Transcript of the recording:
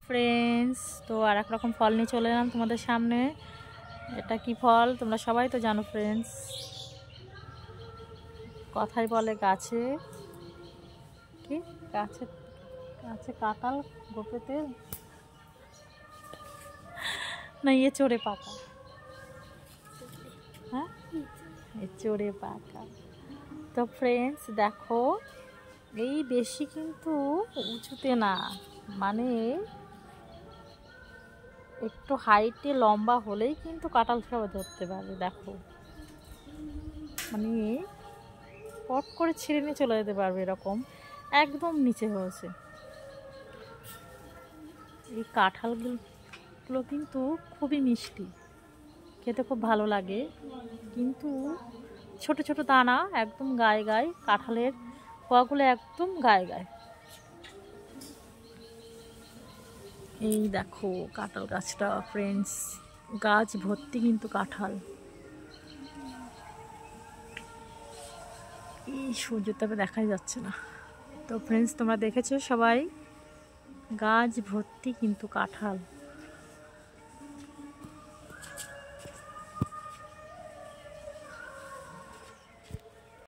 Friends, তো আর এক রকম ফল নিয়ে চলে এলাম তোমাদের সামনে। এটা কি ফল তোমরা সবাই তো জানো ফ্রেন্ডস। কথাই বলে গাছে কি, গাছে গাছে কাঁঠাল গোপেতে না, ইয়ে চড়ে পাকা। হ্যাঁ, চড়ে পাকা। তো ফ্রেন্ডস দেখো, এই বেশি কিন্তু উঁচুতে না, মানে একটু হাইটে লম্বা হলেই কিন্তু কাঁঠাল সবাই ধরতে পারবে। দেখো মানে পট করে ছিঁড়ে নিয়ে চলে যেতে পারবে, এরকম একদম নিচে হয়েছে। এই কাঁঠালগুলো কিন্তু খুবই মিষ্টি, খেতে খুব ভালো লাগে, কিন্তু ছোট ছোট দানা একদম গায়ে গায়ে, কাঁঠালের কোয়াগুলো একদম গায়ে গায়ে। এই দেখো কাঁঠাল গাছটা ফ্রেন্ডস, গাছ ভর্তি কিন্তু কাঁঠাল। এই সূর্যের তাপে দেখাই যাচ্ছে না। তো ফ্রেন্ডস তোমরা দেখেছো সবাই, গাছ ভর্তি কিন্তু কাঁঠাল।